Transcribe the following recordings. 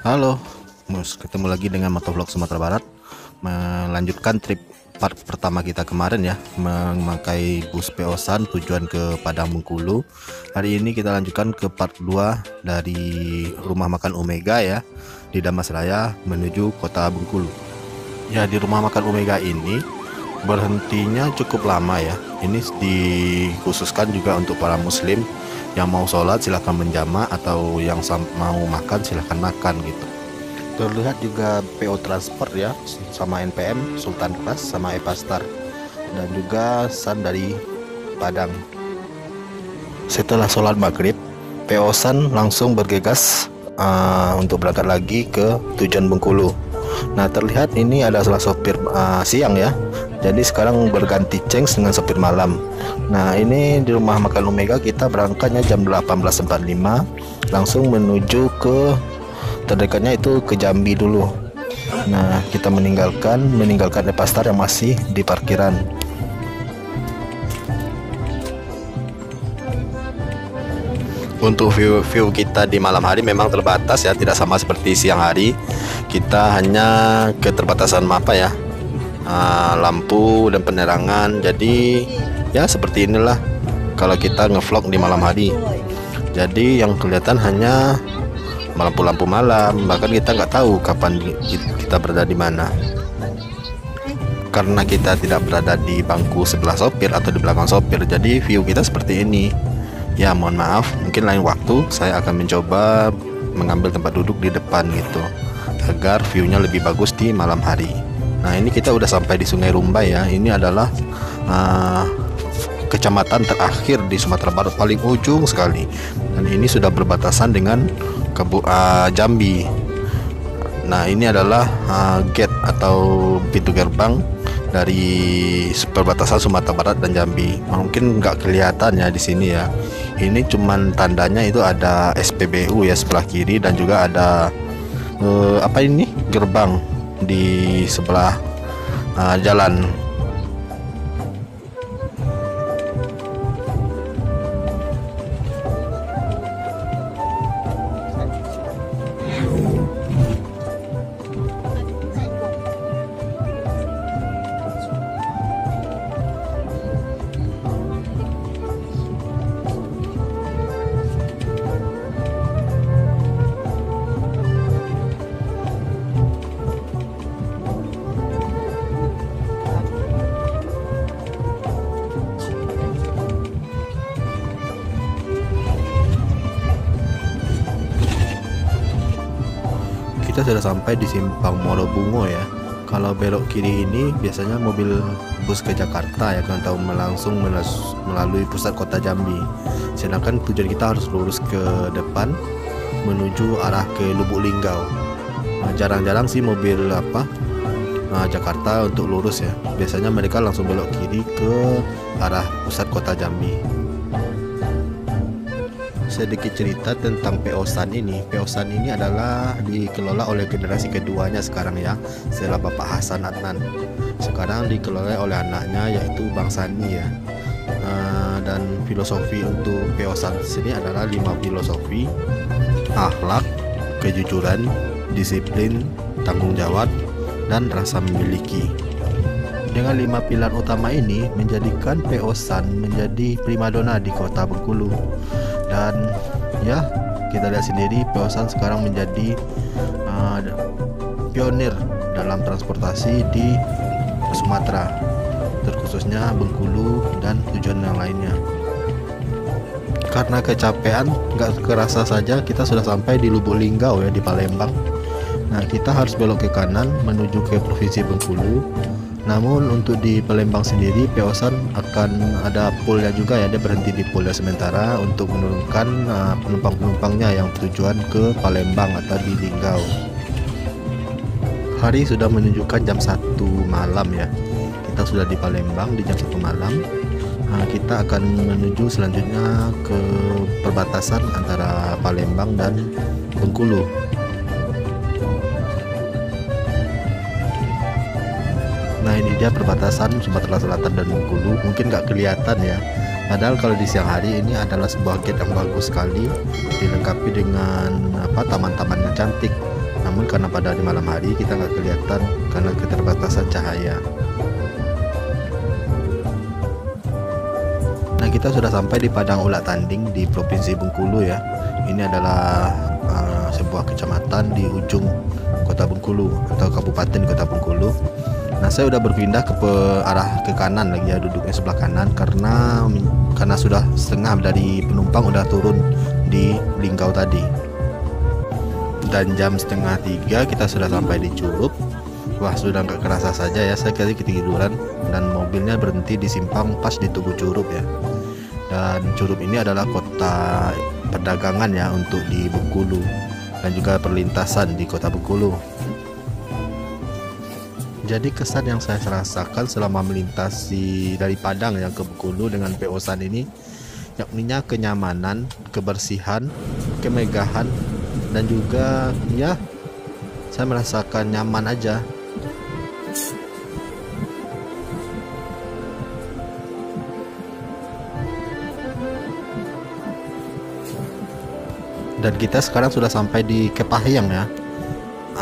Halo, ketemu lagi dengan Motovlog Sumatera Barat. Melanjutkan trip part pertama kita kemarin ya, memakai bus Peosan tujuan ke Padang Bengkulu. Hari ini kita lanjutkan ke part 2 dari rumah makan Omega ya, di Damasraya menuju kota Bengkulu. Ya, di rumah makan Omega ini berhentinya cukup lama ya. Ini dikhususkan juga untuk para muslim yang mau sholat silahkan menjama, atau yang mau makan silahkan makan gitu. Terlihat juga PO Transport ya, sama NPM, Sultan Class, sama Epastar, dan juga San dari Padang. Setelah sholat maghrib, PO San langsung bergegas untuk berangkat lagi ke tujuan Bengkulu. Nah, terlihat ini ada salah sopir siang ya, jadi sekarang berganti change dengan sopir malam. Nah, ini di rumah makan Omega kita berangkatnya jam 18.45, langsung menuju ke terdekatnya itu ke Jambi dulu. Nah, kita meninggalkan Epastar yang masih di parkiran. Untuk view kita di malam hari memang terbatas ya, tidak sama seperti siang hari. Kita hanya keterbatasan lampu dan penerangan. Jadi ya seperti inilah kalau kita ngevlog di malam hari. Jadi yang kelihatan hanya lampu-lampu malam, bahkan kita nggak tahu kapan kita berada di mana. Karena kita tidak berada di bangku sebelah sopir atau di belakang sopir, jadi view kita seperti ini. Ya, mohon maaf, mungkin lain waktu saya akan mencoba mengambil tempat duduk di depan gitu, agar view-nya lebih bagus di malam hari. Nah, ini kita udah sampai di Sungai Rumbai ya. Ini adalah kecamatan terakhir di Sumatera Barat, paling ujung sekali. Dan ini sudah berbatasan dengan Jambi. Nah, ini adalah gate atau pintu gerbang dari perbatasan Sumatera Barat dan Jambi. Mungkin nggak kelihatan ya di sini ya. Ini cuman tandanya itu ada SPBU ya sebelah kiri, dan juga ada gerbang di sebelah jalan. Kita sudah sampai di simpang Morobungo ya. Kalau belok kiri ini biasanya mobil bus ke Jakarta ya, kan, tahu langsung melalui pusat kota Jambi. Sedangkan tujuan kita harus lurus ke depan menuju arah ke Lubuk Linggau. Nah, jarang-jarang sih mobil Jakarta untuk lurus ya. Biasanya mereka langsung belok kiri ke arah pusat kota Jambi. Sedikit cerita tentang Peosan ini. Peosan ini adalah dikelola oleh generasi keduanya sekarang ya, setelah Bapak Hasan Adnan. Sekarang dikelola oleh anaknya yaitu Bang Sani ya. Dan filosofi untuk Peosan sini adalah 5 filosofi: akhlak, kejujuran, disiplin, tanggung jawab, dan rasa memiliki. Dengan 5 pilar utama ini menjadikan Peosan menjadi primadona di kota Bengkulu. Dan ya, kita lihat sendiri Peosan sekarang menjadi pionir dalam transportasi di Sumatera, terkhususnya Bengkulu dan tujuan yang lainnya. Karena kecapean, nggak kerasa saja kita sudah sampai di Lubuk Linggau ya, di Palembang. Nah, kita harus belok ke kanan menuju ke Provinsi Bengkulu. Namun untuk di Palembang sendiri, Peosan akan ada poolnya juga ya, dia berhenti di poolnya sementara untuk menurunkan penumpang-penumpangnya yang tujuan ke Palembang atau di Linggau. Hari sudah menunjukkan jam 1 malam ya. Kita sudah di Palembang di jam 1 malam. Kita akan menuju selanjutnya ke perbatasan antara Palembang dan Bengkulu. Nah, ini dia perbatasan Sumatera Selatan dan Bengkulu. Mungkin nggak kelihatan ya, padahal kalau di siang hari ini adalah sebuah gate yang bagus sekali, dilengkapi dengan taman-taman yang cantik. namun karena pada di malam hari kita nggak kelihatan karena keterbatasan cahaya. Nah, kita sudah sampai di Padang Ulak Tanding di Provinsi Bengkulu ya. Ini adalah sebuah kecamatan di ujung Kota Bengkulu atau Kabupaten Kota Bengkulu. Nah, saya udah berpindah ke arah ke kanan lagi ya, duduknya sebelah kanan karena sudah setengah dari penumpang udah turun di Linggau tadi. Dan jam 2:30 kita sudah sampai di Curup. Wah, sudah nggak kerasa saja ya, saya kali ketiduran dan mobilnya berhenti di simpang pas di Tugu Curup ya. Dan Curup ini adalah kota perdagangan ya untuk di Bengkulu dan juga perlintasan di Kota Bengkulu. Jadi kesan yang saya rasakan selama melintasi dari Padang yang ke Bengkulu dengan Peosan ini, yakninya kenyamanan, kebersihan, kemegahan, dan juga ya saya merasakan nyaman aja. Dan kita sekarang sudah sampai di Kepahyang ya.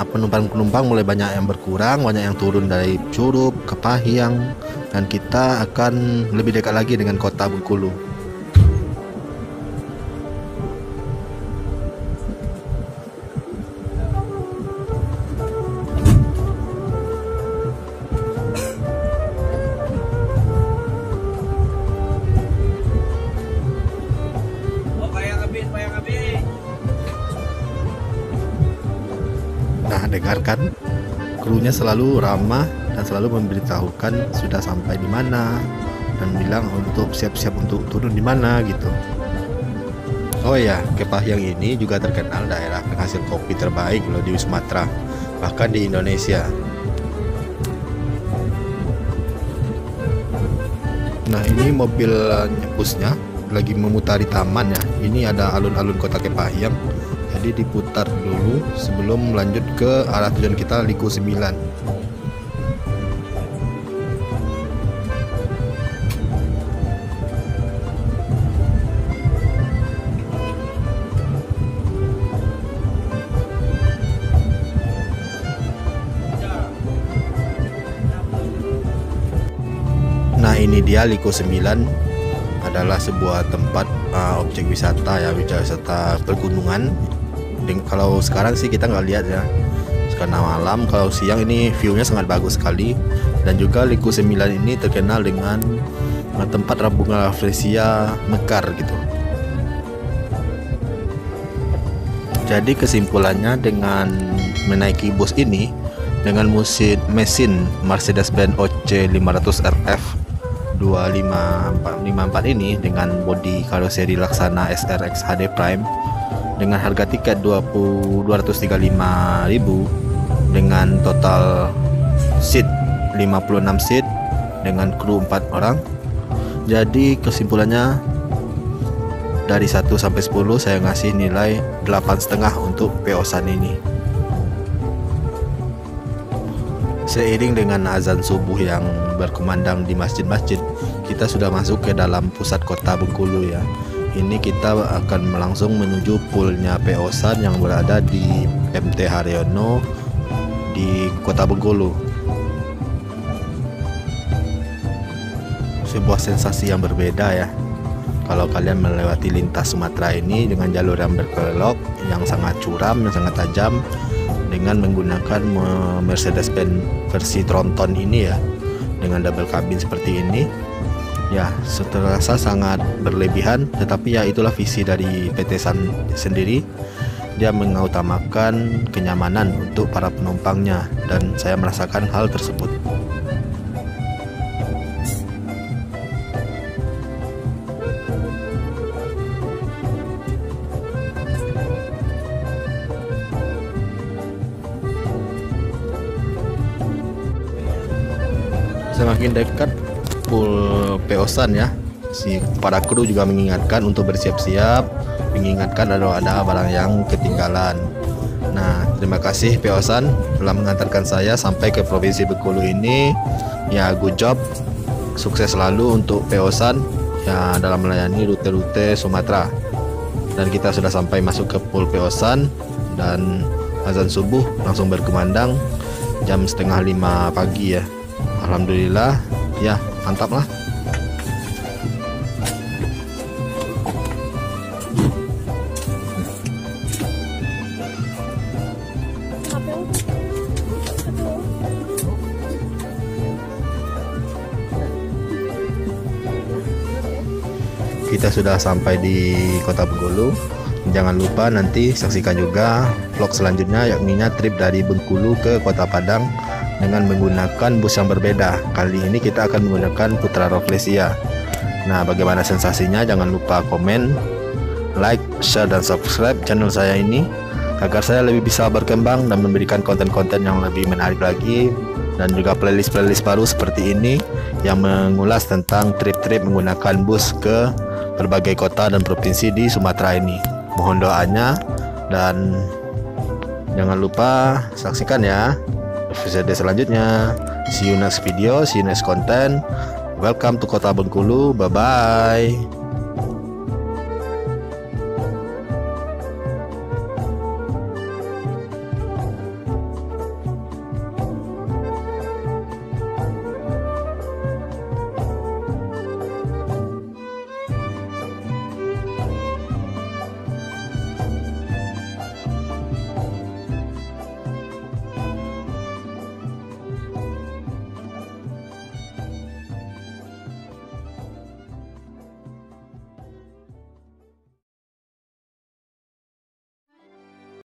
Penumpang-penumpang mulai banyak yang berkurang, banyak yang turun dari Curup, Kepahyang, dan kita akan lebih dekat lagi dengan Kota Bengkulu. Nah, dengarkan, krunya selalu ramah dan selalu memberitahukan sudah sampai di mana dan bilang untuk siap-siap untuk turun di mana gitu. Oh ya, Kepahyang ini juga terkenal daerah penghasil kopi terbaik loh di Sumatera, bahkan di Indonesia. Nah, ini mobil busnya lagi memutari taman ya. Ini ada alun-alun Kota Kepahyang. Jadi diputar dulu sebelum lanjut ke arah tujuan kita, Liku 9. Nah, ini dia Liku 9 adalah sebuah tempat objek wisata ya, wisata pergunungan. Kalau sekarang sih kita nggak lihat ya karena malam. Kalau siang ini view-nya sangat bagus sekali. Dan juga Liku 9 ini terkenal dengan tempat bunga fresia mekar gitu. Jadi kesimpulannya, dengan menaiki bus ini dengan mesin Mercedes-Benz OC 500 RF 2554 ini dengan bodi karoseri Laksana SRX HD Prime dengan harga tiket 235.000 dengan total seat 56 seat dengan kru 4 orang. Jadi kesimpulannya dari 1 sampai 10 saya ngasih nilai 8,5 untuk Peosan ini. Seiring dengan azan subuh yang berkumandang di masjid-masjid, kita sudah masuk ke dalam pusat Kota Bengkulu ya. Ini kita akan langsung menuju poolnya Peosan yang berada di MT Haryono di Kota Bengkulu. Sebuah sensasi yang berbeda ya kalau kalian melewati lintas Sumatera ini dengan jalur yang berkelok, yang sangat curam, yang sangat tajam, dengan menggunakan Mercedes-Benz versi Tronton ini ya, dengan double cabin seperti ini. Ya, terasa sangat berlebihan, tetapi ya itulah visi dari PT San sendiri. Dia mengutamakan kenyamanan untuk para penumpangnya, dan saya merasakan hal tersebut. Semakin dekat pool Peosan ya, para kru juga mengingatkan untuk bersiap-siap, mengingatkan ada barang yang ketinggalan. Nah, terima kasih Peosan telah mengantarkan saya sampai ke Provinsi Bengkulu ini. Ya, good job, sukses selalu untuk Peosan ya dalam melayani rute-rute Sumatera. Dan kita sudah sampai masuk ke pool Peosan, dan azan subuh langsung berkumandang jam setengah 5 pagi ya. Alhamdulillah ya, mantap lah. Kita sudah sampai di Kota Bengkulu. Jangan lupa nanti saksikan juga vlog selanjutnya, yakni trip dari Bengkulu ke Kota Padang dengan menggunakan bus yang berbeda. Kali ini kita akan menggunakan Putra Rafflesia. Nah, bagaimana sensasinya? Jangan lupa komen, like, share, dan subscribe channel saya ini agar saya lebih bisa berkembang dan memberikan konten-konten yang lebih menarik lagi, dan juga playlist-playlist baru seperti ini yang mengulas tentang trip-trip menggunakan bus ke berbagai kota dan provinsi di Sumatera ini. Mohon doanya dan jangan lupa saksikan ya episode selanjutnya. See you next video, see you next content. Welcome to Kota Bengkulu. Bye bye.